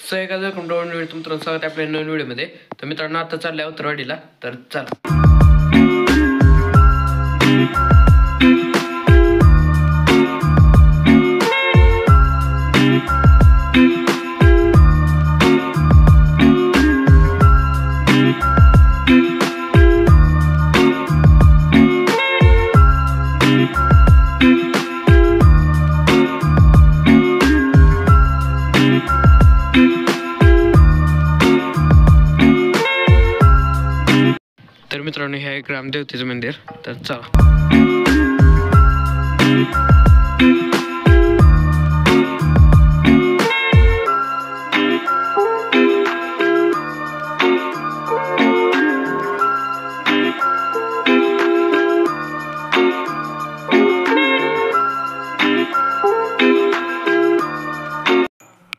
So एका welcome to video तुमचं स्वागत आहे आपल्या नवीन व्हिडिओमध्ये. तर मित्रांनो आता चाललंय उत्तरवाडीला. तर चला. तर मित्रांनो हे आहे ग्रामदेवतेचं मंदिर. तर चला.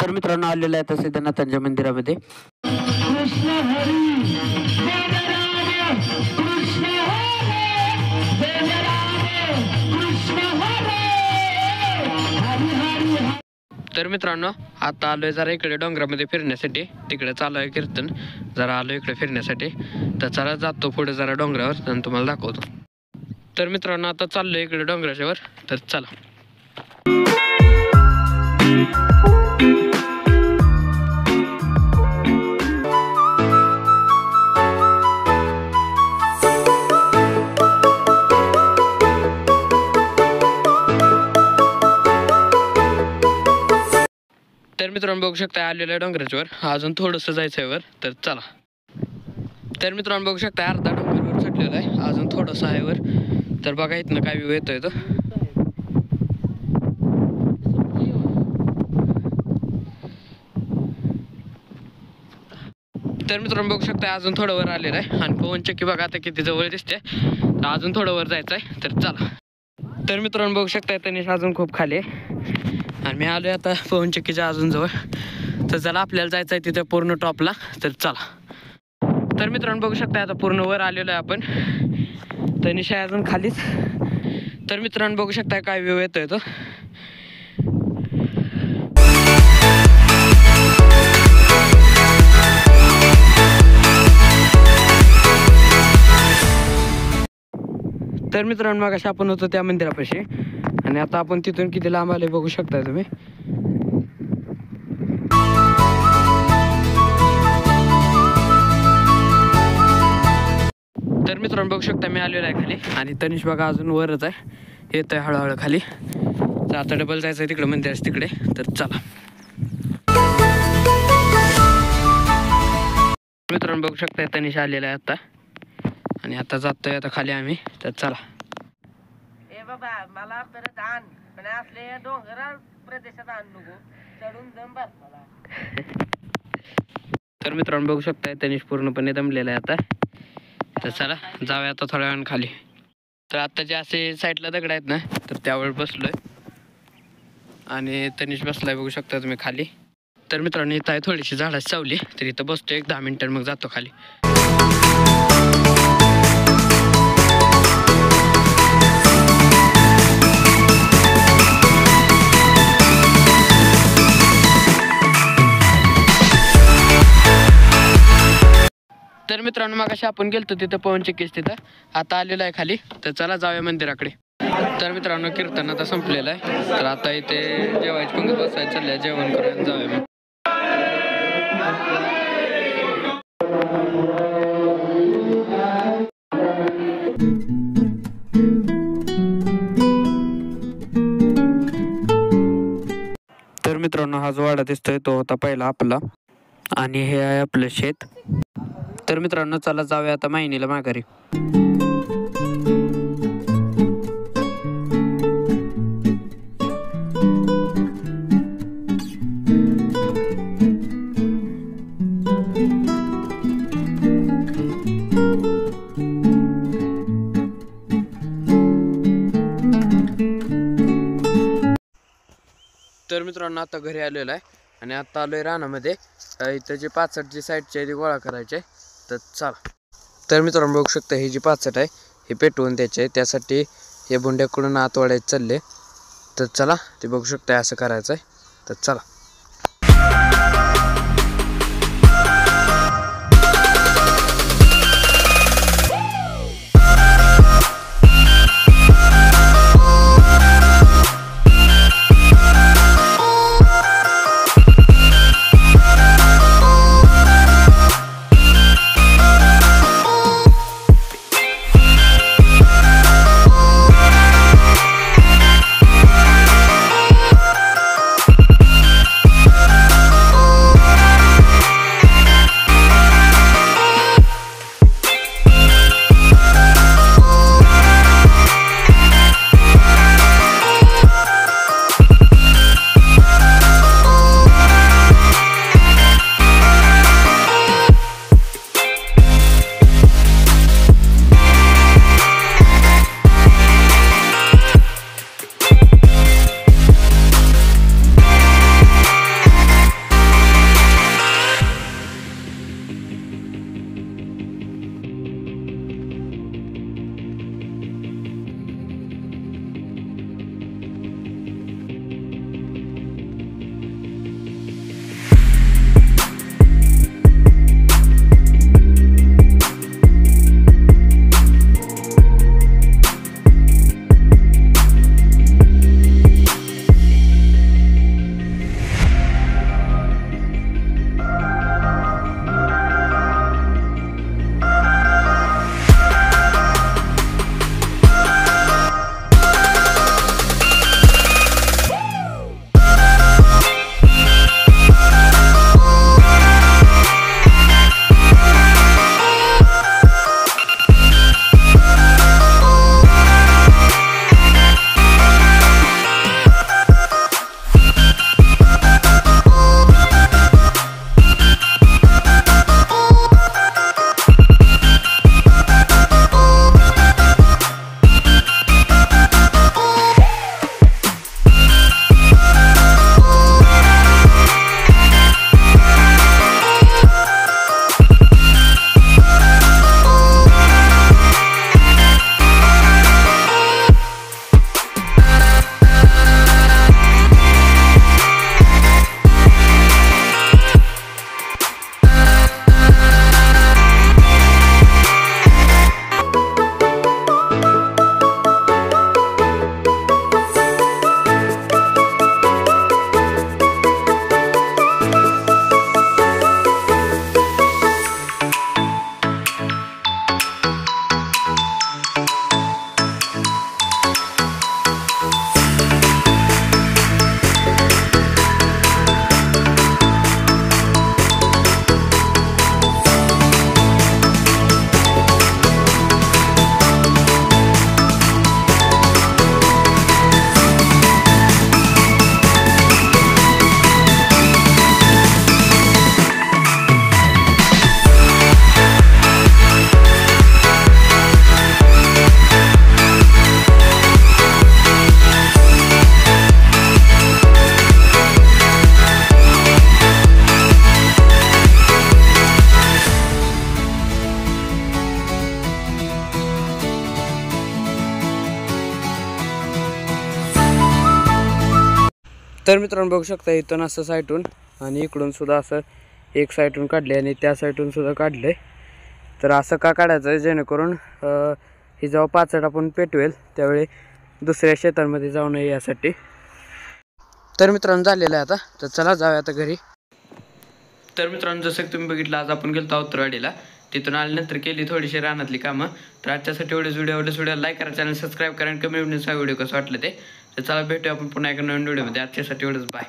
तर मित्रांनो आलेलं आहे आता सिद्धनाथांच्या मंदिरामध्ये. तर मित्रांनो आता आलोय जरा इकडे डोंगरामध्ये फिरण्यासाठी. तिकडे चालू आहे कीर्तन. जरा आलो इकडे फिरण्यासाठी. तर चला जातो पुढे जरा डोंगरावर आणि तुम्हाला दाखवतो. तर मित्रांनो आता चाललोय इकडे डोंगराच्या वर. तर चला. तर मित्रांनो बघू शकता आलेलं आहे डोंगराच्या वर. अजून थोडंसं जायचं आहे वर. तर चला. तर मित्रांनो बघू शकता अर्धा डोंगरावर चढलेला आहे. अजून थोडंसं आहे वर. तर बघा इथनं काय व्ह्यू येतोय तो. तर मित्रांनो बघू शकता अजून थोडं वर आलेलं आहे. आणि पवनचक्की बघा आता किती जवळ दिसते. अजून थोडं वर जायचं आहे. तर चला. तर मित्रांनो बघू शकता तनिष अजून खूप खाली आहे. आणि मी आलोय आता पवनचक्कीच्या अजून जवळ. तर चला आपल्याला जायचं आहे तिथे पूर्ण टॉपला. तर चला. तर मित्रांनो बघू शकता आता पूर्ण वर आलेलो आहे आपण. तनिष आहे अजून खालीच. तर मित्रांनो बघू शकता काय व्ह्यू येतोय तो. तर मित्रांनो मग अशा आपण होतो त्या मंदिरापाशी. आणि आता आपण तिथून किती लांब आले बघू शकता तुम्ही. तर मित्रांनो बघू शकता मी आलेलो आहे खाली. आणि तनिष बघा अजून वरच आहे. येत आहे हळूहळू खाली. तर आता डबल जायचं आहे तिकडे मंदिराच तिकडे. तर चला. मित्रांनो बघू शकता तनिष आलेला आहे आता. आणि आता जातोय आता खाली आम्ही. तर चला. बाबा मला परत आण पण असले डोंगराळ प्रदेशात आण नको चढून दम बस मला. तर मित्रांनो बघू शकताय तनिष पूर्णपणे दमलेला आहे आता. तर चला जाऊया आता थोड्या वेळ खाली. तर आता जे असे साईडला दगड आहेत ना तर त्यावर बसलोय. आणि तनिष बसलाय बघू शकता तुम्ही खाली. तर मित्रांनो इथं आहे थोडीशी झाडाची सावली. तर इथं बसतो 1-10 मिनिटं मग जातो खाली. तर मित्रांनो मग अशी आपण गेलतो तिथं पवनचक्कीच तिथं. आता आलेलं आहे खाली. तर चला जाऊया मंदिराकडे. तर मित्रांनो कीर्तन आता संपलेलं आहे. तर आता इथे जेवायची पंगत बसायला चाललंय. जेवण करायला जाऊया मग. तर मित्रांनो हा जो वाडा दिसतोय तो होता पहिला आपला. आणि हे आहे आपलं शेत. तर मित्रांनो चला जाऊया आता माहिनीला माघारी. तर मित्रांनो आता घरी आलेलो आहे. आणि आता आलोय रानामध्ये. इथं जे पाचट जी साईडची आहे ती गोळा करायचे. तर चला. तर मित्रांनो बघू शकता ही जी पाचट आहे हे पेटवून द्यायचे. त्यासाठी हे बुंड्याकडून आत वाढायचे चालले. तर चला ते बघू शकता असं करायचं आहे. तर चला. तर मित्रांनो बघू शकता इथून असं साईटून आणि इकडून सुद्धा असं एक साईटून काढले आणि त्या साईटून सुद्धा काढले. तर असं का काढायचं आहे जेणेकरून ही जेव्हा पाचट आपण पेटवेल त्यावेळी दुसऱ्या शेतांमध्ये जाऊ नये यासाठी. तर मित्रांनो झालेलं आहे आता. तर चला जाऊया आता घरी. तर मित्रांनो जसं की तुम्ही बघितलं आज आपण गेलो उत्तरवाडीला. तिथून आल्यानंतर केली थोडीशी रानातली कामं. तर आजच्यासाठी व्हिडिओ आवडला लाईक करा, चॅनल सबस्क्राईब करा आणि कमेंटमध्ये व्हिडिओ कसं वाटलं ते. तर चला भेटूया आपण पुन्हा एका नवीन व्हिडिओमध्ये. आजच्यासाठी एवढंच, बाय.